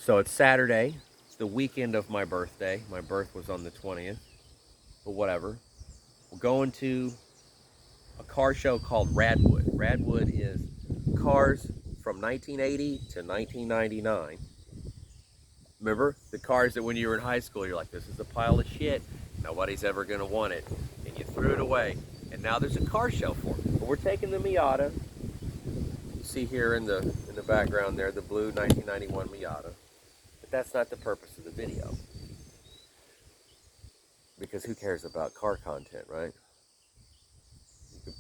So it's Saturday. It's the weekend of my birthday. My birth was on the 20th, but whatever. We're going to a car show called Radwood. Radwood is cars from 1980 to 1999. Remember the cars that when you were in high school, you're like, this is a pile of shit. Nobody's ever going to want it. And you threw it away. And now there's a car show for it. But we're taking the Miata. You see here in the background there, the blue 1991 Miata. But that's not the purpose of the video. Because who cares about car content, right?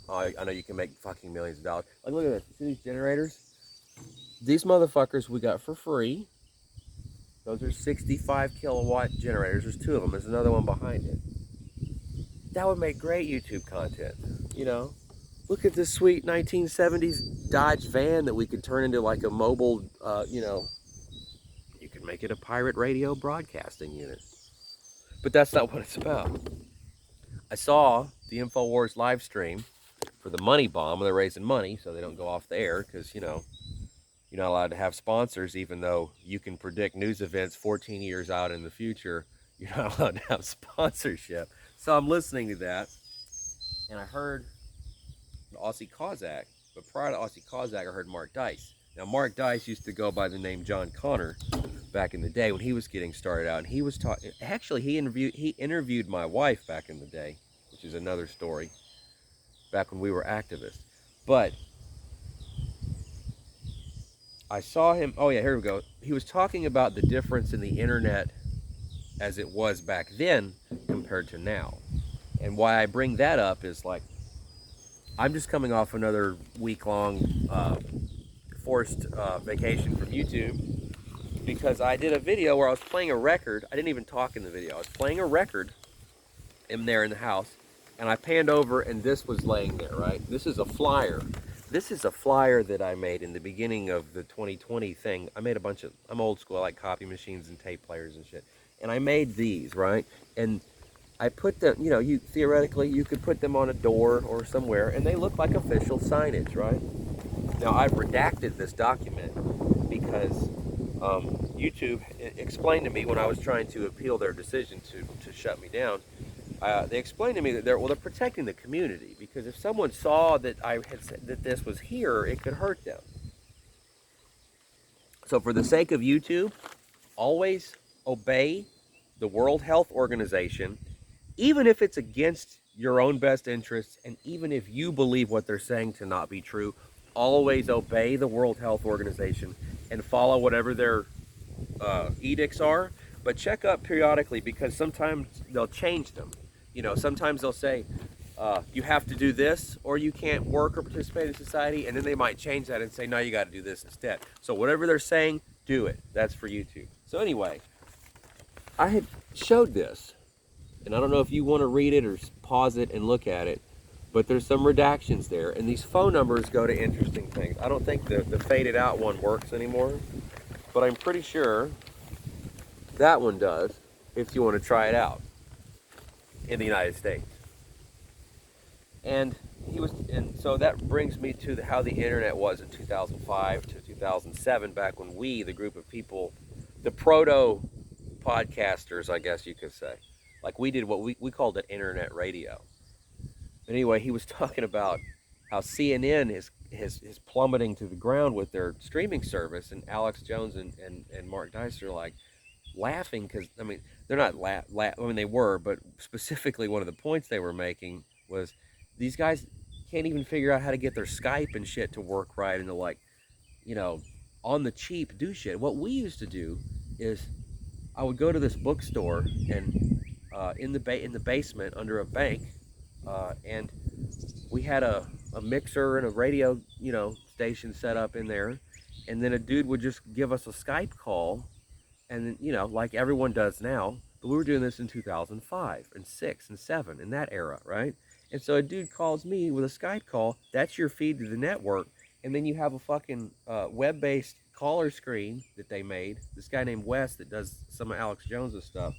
I know you can make fucking millions of dollars. Like, look at this. See these generators? These motherfuckers we got for free. Those are 65 kilowatt generators. There's two of them. There's another one behind it. That would make great YouTube content, you know? Look at this sweet 1970s Dodge van that we could turn into like a mobile, you could make it a pirate radio broadcasting unit. But that's not what it's about. I saw the InfoWars live stream for the money bomb. They're raising money so they don't go off the air because, you're not allowed to have sponsors, even though you can predict news events 14 years out in the future. You're not allowed to have sponsorship. So I'm listening to that, and I heard Aussie Kozak. But prior to Aussie Kozak, I heard Mark Dice. Now, Mark Dice used to go by the name John Connor back in the day when he was getting started out. And he was talking, actually, he interviewed my wife back in the day, which is another story, back when we were activists. But I saw him, oh yeah, here we go. He was talking about the difference in the internet as it was back then compared to now. And why I bring that up is like, I'm just coming off another week-long forced vacation from YouTube because I did a video where I was playing a record. I didn't even talk in the video. I was playing a record in there in the house, and I panned over, and this was laying there, right? This is a flyer. This is a flyer that I made in the beginning of the 2020 thing. I made a bunch of, I'm old school, I like copy machines and tape players and shit. And I made these, right? And I put them, you theoretically, you could put them on a door or somewhere, and they look like official signage, right? Now, I've redacted this document because YouTube explained to me when I was trying to appeal their decision to shut me down, they explained to me that they're protecting the community, because if someone saw that I had said that this was here, it could hurt them. So for the sake of YouTube, always obey the World Health Organization, even if it's against your own best interests, and even if you believe what they're saying to not be true. Always obey the World Health Organization and follow whatever their edicts are, but check up periodically, because sometimes they'll change them. Sometimes they'll say, you have to do this, or you can't work or participate in society, and then they might change that and say, no, you got to do this instead. So whatever they're saying, do it. That's for YouTube. So anyway, I had showed this, and I don't know if you want to read it or pause it and look at it, but there's some redactions there, and these phone numbers go to interesting things. I don't think the faded out one works anymore, but I'm pretty sure that one does if you want to try it out in the United States. And so that brings me to how the internet was in 2005 to 2007, back when we, the group of people, the proto podcasters, I guess you could say, like we did what we called it internet radio. But anyway, he was talking about how CNN is plummeting to the ground with their streaming service, and Alex Jones and Mark Dice are like laughing because, I mean, they're not I mean, they were, but specifically one of the points they were making was these guys can't even figure out how to get their Skype and shit to work right, and they're like, on the cheap do shit. What we used to do is I would go to this bookstore and in the basement under a bank, and we had a mixer and a radio, station set up in there, and then a dude would just give us a Skype call, and then, like everyone does now, but we were doing this in 2005 and 6 and 7 in that era, right? And so a dude calls me with a Skype call. That's your feed to the network, and then you have a fucking web-based caller screen that they made. This guy named Wes that does some of Alex Jones's stuff.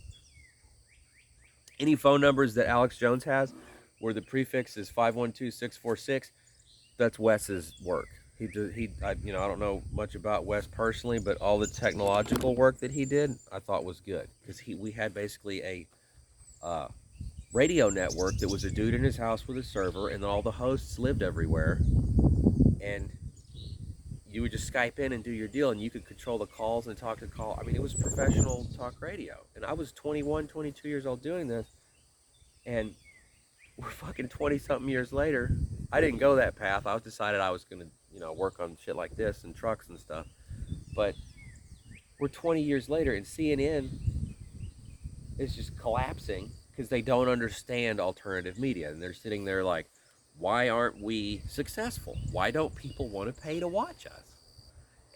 Any phone numbers that Alex Jones has where the prefix is 512646, that's Wes's work. I don't know much about Wes personally, but all the technological work that he did, I thought was good because we had basically a uh, radio network that was a dude in his house with a server, and then all the hosts lived everywhere, and you would just Skype in and do your deal, and you could control the calls and talk to call. I mean, it was professional talk radio, and I was 21, 22 years old doing this, and we're fucking 20 something years later. I didn't go that path. I was decided I was gonna, work on shit like this and trucks and stuff. But we're 20 years later, and CNN is just collapsing because they don't understand alternative media, and they're sitting there like, why aren't we successful? Why don't people want to pay to watch us?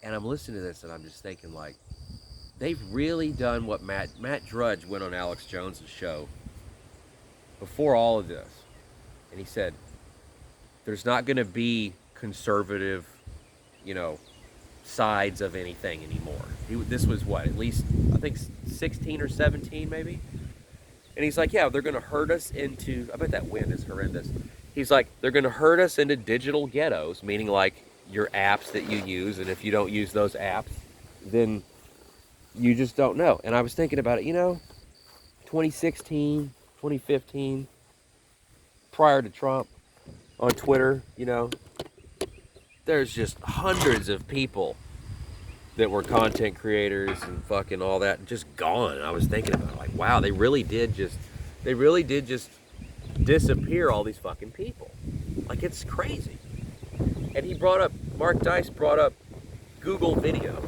And I'm listening to this, and I'm just thinking like, they've really done what Matt Drudge went on Alex Jones's show before all of this, and he said there's not going to be conservative, you know, sides of anything anymore. This was what, at least I think 16 or 17 maybe. And he's like, yeah, they're going to herd us into. I bet that wind is horrendous. He's like, they're going to herd us into digital ghettos, meaning like your apps that you use, and if you don't use those apps, then you just don't know. And I was thinking about it, 2016, 2015, prior to Trump, on Twitter, there's just hundreds of people that were content creators and fucking all that just gone. And I was thinking about it, like, wow, they really did just disappear all these fucking people. Like, it's crazy. And Mark Dice brought up Google Video.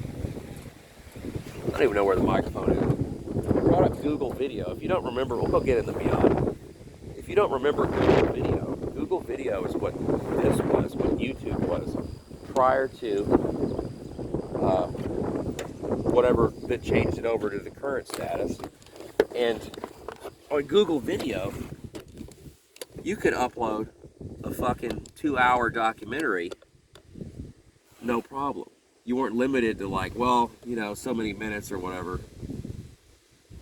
I don't even know where the microphone is. He brought up Google Video. If you don't remember, we'll go get in the Miata. If you don't remember Google Video is what this was, what YouTube was, prior to whatever that changed it over to the current status. And on Google Video, you could upload a fucking 2-hour documentary, no problem. You weren't limited to like, so many minutes or whatever.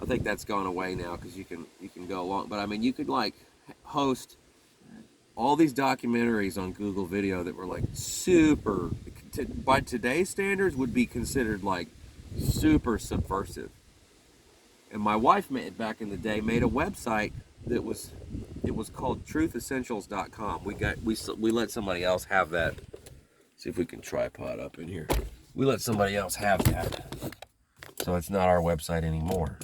I think that's gone away now because you can go along. But I mean, you could like host all these documentaries on Google Video that were like super, by today's standards, would be considered like super subversive. And my wife back in the day made a website that was called truthessentials.com. We let somebody else have that. See if we can tripod up in here. We let somebody else have that. So it's not our website anymore.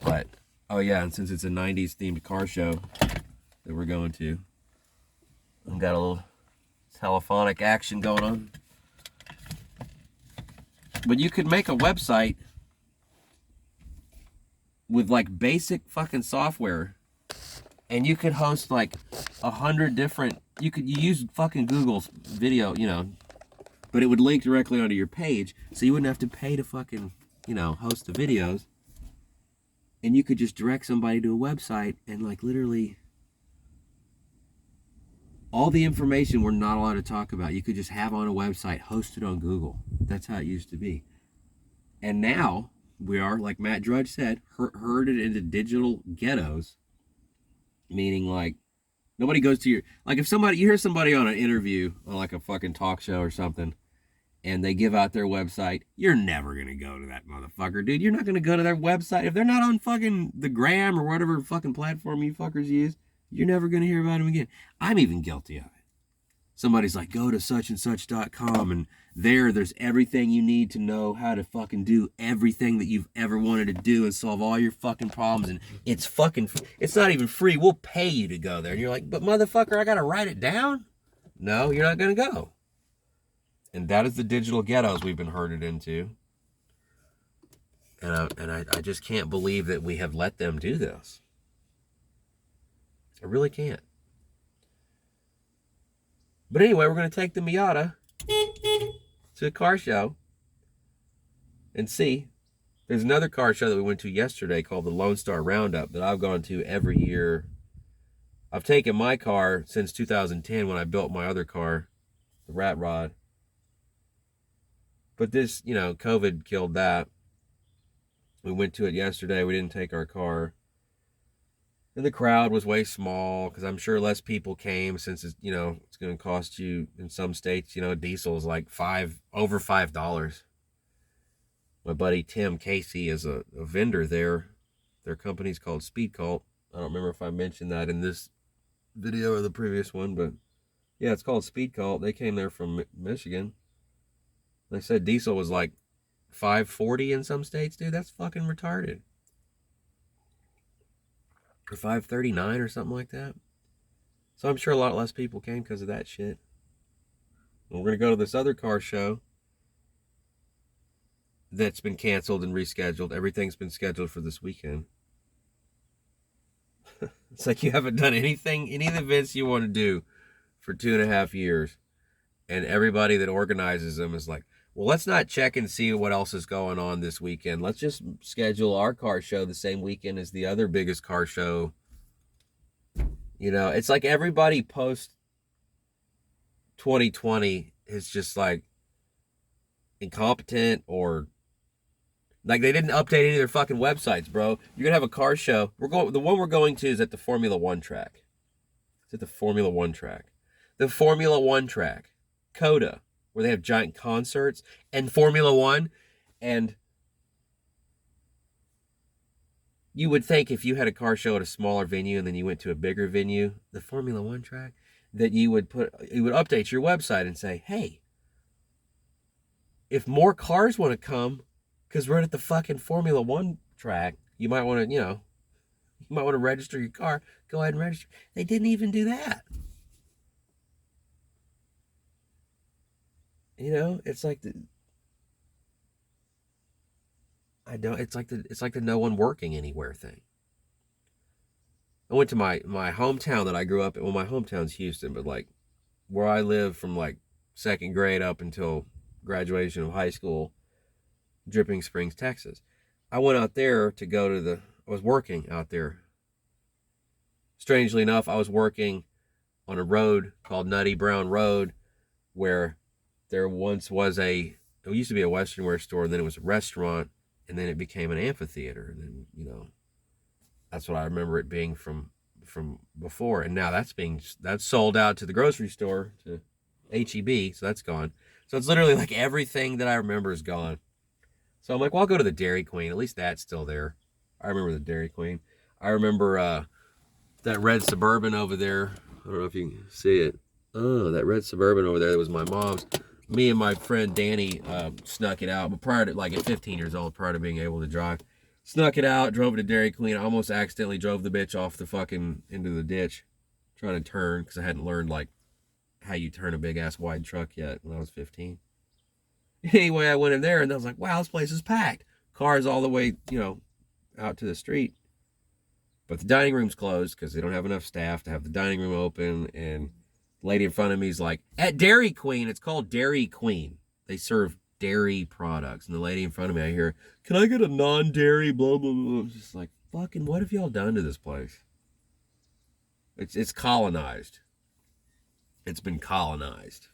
But oh yeah, and since it's a 90s themed car show that we're going to, I've got a little telephonic action going on. But you could make a website with like basic fucking software, and you could host like 100 different. You use fucking Google's video, but it would link directly onto your page, so you wouldn't have to pay to fucking, host the videos. And you could just direct somebody to a website and like literally all the information we're not allowed to talk about, you could just have on a website hosted on Google. That's how it used to be. And now we are, like Matt Drudge said, herded into digital ghettos, meaning like nobody goes to like if you hear somebody on an interview on like a fucking talk show or something, and they give out their website, you're never going to go to that motherfucker, dude. You're not going to go to their website. If they're not on fucking the Gram or whatever fucking platform you fuckers use, you're never going to hear about them again. I'm even guilty of it. Somebody's like, go to suchandsuch.com, and there's everything you need to know how to fucking do everything that you've ever wanted to do and solve all your fucking problems. And it's not even free. We'll pay you to go there. And you're like, but motherfucker, I got to write it down? No, you're not going to go. And that is the digital ghettos we've been herded into. And I just can't believe that we have let them do this. I really can't. But anyway, we're going to take the Miata to a car show and see. There's another car show that we went to yesterday called the Lone Star Roundup that I've gone to every year. I've taken my car since 2010 when I built my other car, the Rat Rod. But this, COVID killed that. We went to it yesterday. We didn't take our car. And the crowd was way small because I'm sure less people came since it's, it's going to cost you in some states, diesel is like over $5. My buddy Tim Casey is a vendor there. Their company's called Speed Cult. I don't remember if I mentioned that in this video or the previous one, but yeah, it's called Speed Cult. They came there from Michigan. They said diesel was like $5.40 in some states, dude. That's fucking retarded. Or $5.39 or something like that. So I'm sure a lot less people came because of that shit. And we're gonna go to this other car show that's been canceled and rescheduled. Everything's been scheduled for this weekend. It's like you haven't done anything, any of the events you want to do for 2.5 years. And everybody that organizes them is like, well, let's not check and see what else is going on this weekend. Let's just schedule our car show the same weekend as the other biggest car show. It's like everybody post 2020 is just like incompetent, or like they didn't update any of their fucking websites, bro. You're gonna have a car show. The one we're going to is at the Formula One track. It's at the Formula One track. The Formula One track. COTA, where they have giant concerts, and Formula One. And you would think if you had a car show at a smaller venue and then you went to a bigger venue, the Formula One track, that you would update your website and say, hey, if more cars want to come, because we're at the fucking Formula One track, you might want to, you might want to register your car. Go ahead and register. They didn't even do that. It's like it's like the no one working anywhere thing. I went to my hometown that I grew up in. Well, my hometown's Houston, but like where I live from like second grade up until graduation of high school, Dripping Springs, Texas. I went out there to go to I was working out there. Strangely enough, I was working on a road called Nutty Brown Road, where there once was it used to be a Western wear store, and then it was a restaurant, and then it became an amphitheater. And then, that's what I remember it being from before. And now that's sold out to the grocery store, to HEB, so that's gone. So it's literally like everything that I remember is gone. So I'm like, well, I'll go to the Dairy Queen. At least that's still there. I remember the Dairy Queen. I remember that red Suburban over there. I don't know if you can see it. Oh, that red Suburban over there, that was my mom's. Me and my friend Danny snuck it out, but prior to, like at 15 years old, prior to being able to drive, snuck it out, drove it to Dairy Queen. I almost accidentally drove the bitch off the fucking into the ditch, trying to turn, because I hadn't learned like how you turn a big ass wide truck yet when I was 15. Anyway, I went in there and I was like, wow, this place is packed. Cars all the way, out to the street. But the dining room's closed because they don't have enough staff to have the dining room open. And the lady in front of me is like, at Dairy Queen, it's called Dairy Queen. They serve dairy products. And the lady in front of me, I hear, can I get a non-dairy, blah, blah, blah. I'm just like, fucking, what have y'all done to this place? It's colonized. It's been colonized.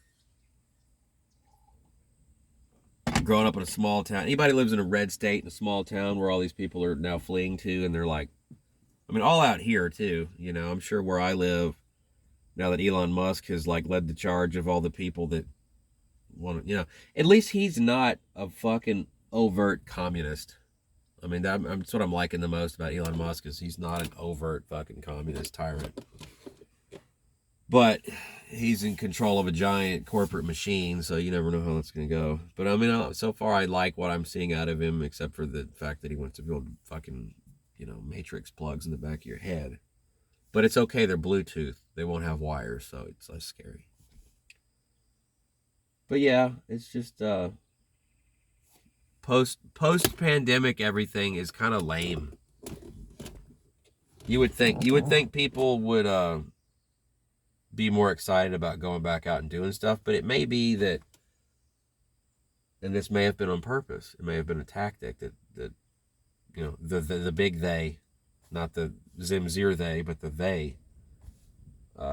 Growing up in a small town, anybody lives in a red state in a small town where all these people are now fleeing to, and they're like, I mean, all out here too, I'm sure where I live, now that Elon Musk has like led the charge of all the people that want to, at least he's not a fucking overt communist. I mean, that's what I'm liking the most about Elon Musk, is he's not an overt fucking communist tyrant. But he's in control of a giant corporate machine, so you never know how that's going to go. But I mean, so far I like what I'm seeing out of him, except for the fact that he wants to build fucking, matrix plugs in the back of your head. But it's okay, they're Bluetooth. They won't have wires, so it's less scary. But yeah, it's just post-pandemic everything is kind of lame. You would think people would be more excited about going back out and doing stuff, but it may be that, and this may have been on purpose, it may have been a tactic that the big they, not the Zimzir they, but the they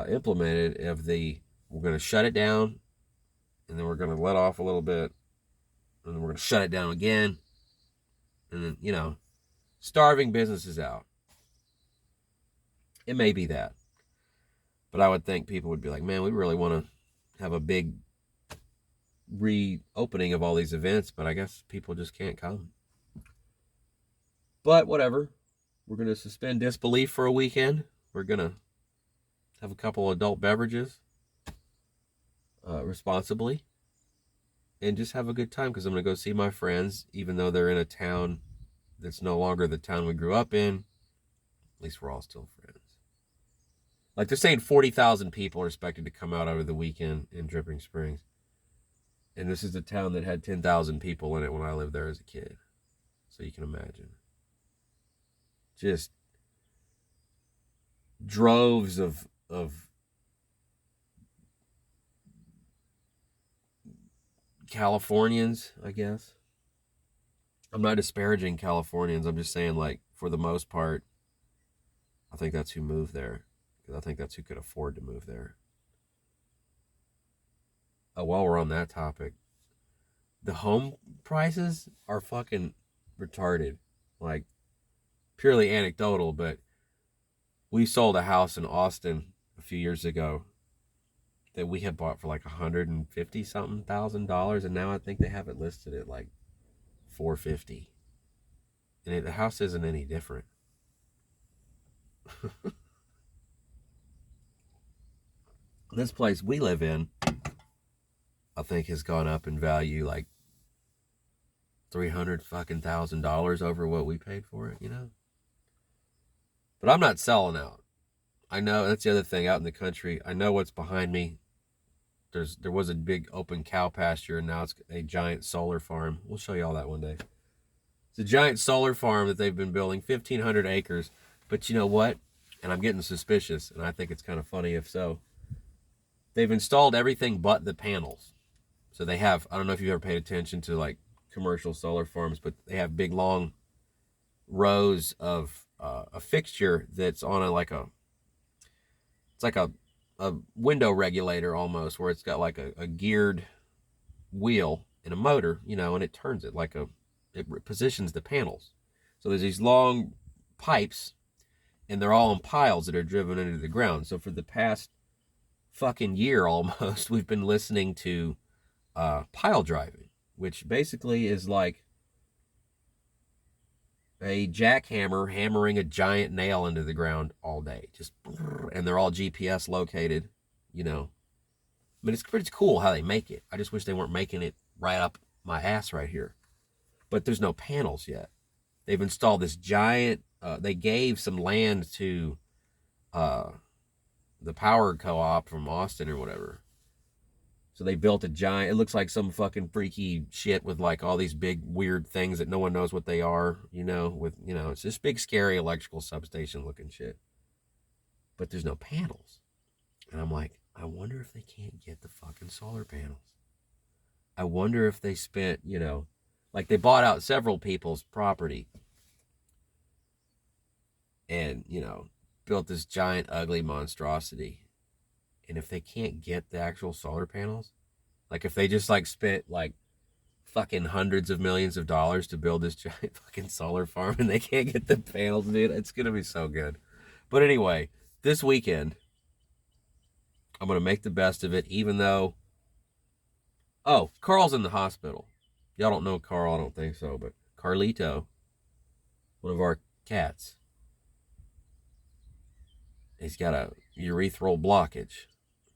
implemented, we're going to shut it down, and then we're going to let off a little bit, and then we're going to shut it down again, and then, starving businesses out. It may be that. But I would think people would be like, man, we really want to have a big reopening of all these events, but I guess people just can't come. But whatever. We're going to suspend disbelief for a weekend. We're going to have a couple adult beverages responsibly and just have a good time because I'm going to go see my friends, even though they're in a town that's no longer the town we grew up in. At least we're all still friends. Like they're saying 40,000 people are expected to come out over the weekend in Dripping Springs. And this is a town that had 10,000 people in it when I lived there as a kid. So you can imagine. Just droves of Californians, I guess. I'm not disparaging Californians. I'm just saying, like, for the most part, I think that's who moved there. Because I think that's who could afford to move there. While we're on that topic, the home prices are fucking retarded. Like, purely anecdotal, but we sold a house in Austin a few years ago that we had bought for like $150 something thousand, and now I think they have it listed at like $450, and the house isn't any different. This place we live in, I think, has gone up in value like $300,000 over what we paid for it, you know. But I'm not selling out. I know that's the other thing out in the country. I know what's behind me. There was a big open cow pasture, and now it's a giant solar farm. We'll show you all that one day. It's a giant solar farm that they've been building, 1,500 acres. But you know what? And I'm getting suspicious, and I think it's kind of funny if so. They've installed everything but the panels. So they have, I don't know if you've ever paid attention to like commercial solar farms, but they have big long rows of a fixture that's on it's like a window regulator almost, where it's got like a geared wheel and a motor, you know, and it turns it like it positions the panels. So there's these long pipes, and they're all in piles that are driven into the ground. So for the past fucking year almost, we've been listening to pile driving, which basically is like a jackhammer hammering a giant nail into the ground all day. Just, and they're all GPS located, you know. I mean, it's pretty cool how they make it. I just wish they weren't making it right up my ass right here. But there's no panels yet. They've installed this giant, they gave some land to the power co-op from Austin or whatever. So they built a giant, it looks like some fucking freaky shit with like all these big weird things that no one knows what they are, you know, with, you know, it's this big scary electrical substation looking shit. But there's no panels. And I'm like, I wonder if they can't get the fucking solar panels. I wonder if they spent, you know, like they bought out several people's property and, you know, built this giant ugly monstrosity. And if they can't get the actual solar panels, like if they just like spent like fucking hundreds of millions of dollars to build this giant fucking solar farm and they can't get the panels, dude, it's gonna be so good. But anyway, this weekend I'm gonna make the best of it, even though, oh, Carl's in the hospital. Y'all don't know Carl, I don't think so, but Carlito, one of our cats, he's got a urethral blockage.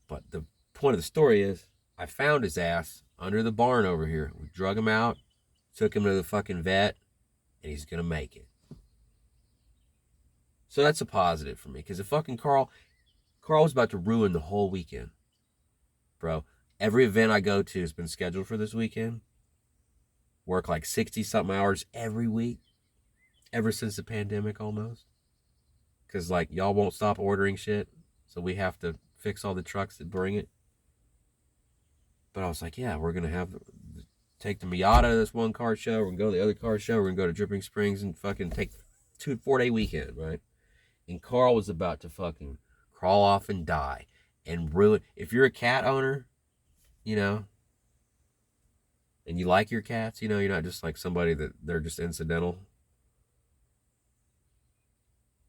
But the point of the story is, I found his ass under the barn over here. We drug him out, took him to the fucking vet, and he's gonna make it. So that's a positive for me, because the fucking Carl was about to ruin the whole weekend, bro. Every event I go to has been scheduled for this weekend. Work like 60 something hours every week, ever since the pandemic almost. Because like y'all won't stop ordering shit, so we have to fix all the trucks that bring it. But I was like, yeah, we're gonna take the Miata to this one car show. We're gonna go to the other car show. We're gonna go to Dripping Springs and fucking take 4 day weekend, right? And Carl was about to fucking crawl off and die and ruin. If you're a cat owner, you know, and you like your cats, you know, you're not just like somebody that they're just incidental.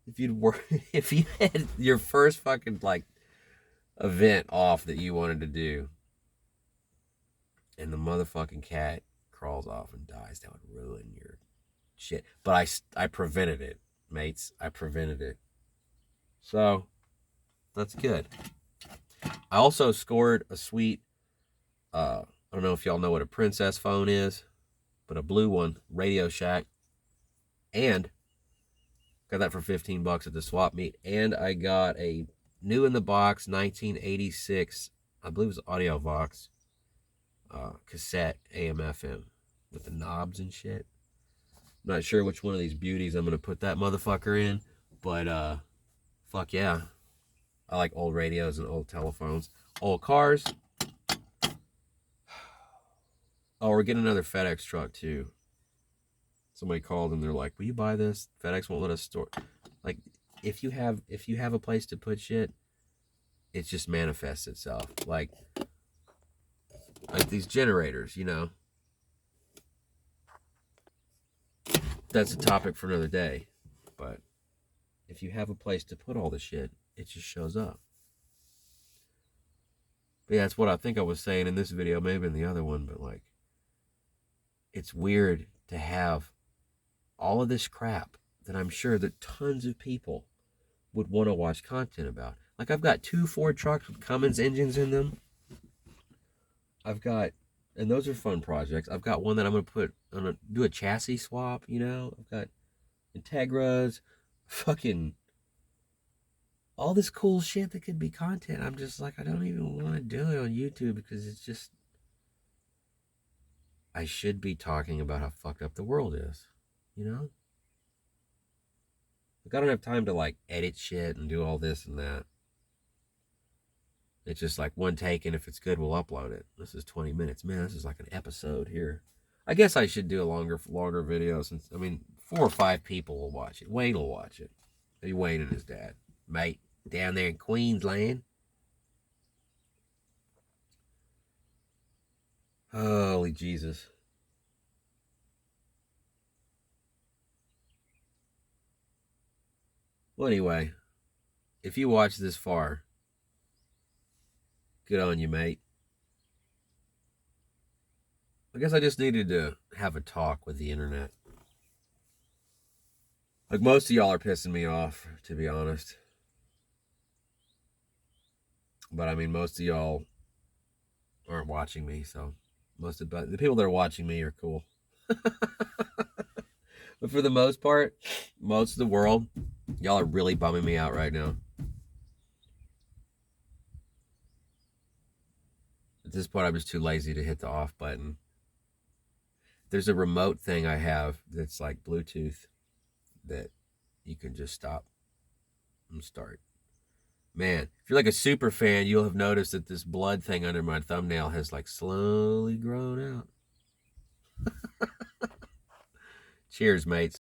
if you'd work, if you had your first fucking like event off that you wanted to do, and the motherfucking cat crawls off and dies, that would ruin your shit. But I prevented it, mates. I prevented it. So that's good. I also scored a sweet. I don't know if y'all know what a Princess phone is, but a blue one, Radio Shack, and got that for $15 at the swap meet. And I got a new in the box 1986, I believe it was Audio Vox cassette AM/FM with the knobs and shit. I'm not sure which one of these beauties I'm gonna put that motherfucker in, but fuck yeah. I like old radios and old telephones. Old cars. Oh, we're getting another FedEx truck too. Somebody called and they're like, "Will you buy this? FedEx won't let us store." Like, if you have a place to put shit, it just manifests itself. Like these generators, you know. That's a topic for another day. But if you have a place to put all the shit, it just shows up. But yeah, that's what I think I was saying in this video, maybe in the other one, but like, it's weird to have all of this crap that I'm sure that tons of people would want to watch content about. Like, I've got 2 Ford trucks with Cummins engines in them. I've got, and those are fun projects. I've got one that I'm gonna do a chassis swap, you know. I've got Integras, fucking all this cool shit that could be content. I'm just like, I don't even want to do it on YouTube because it's just, I should be talking about how fucked up the world is, you know? Like, I don't have time to like edit shit and do all this and that. It's just like one take, and if it's good, we'll upload it. This is 20 minutes. Man, this is like an episode here. I guess I should do a longer video since, I mean, 4 or 5 people will watch it. Wayne will watch it. Maybe Wayne and his dad. Mate, down there in Queensland. Holy Jesus. Well, anyway, if you watch this far, good on you, mate. I guess I just needed to have a talk with the internet. Like, most of y'all are pissing me off, to be honest. But I mean, most of y'all aren't watching me, so most of the people that are watching me are cool. But for the most part, most of the world, y'all are really bumming me out right now. At this point, I'm just too lazy to hit the off button. There's a remote thing I have that's like Bluetooth that you can just stop and start. Man, if you're like a super fan, you'll have noticed that this blood thing under my thumbnail has like slowly grown out. Cheers, mates.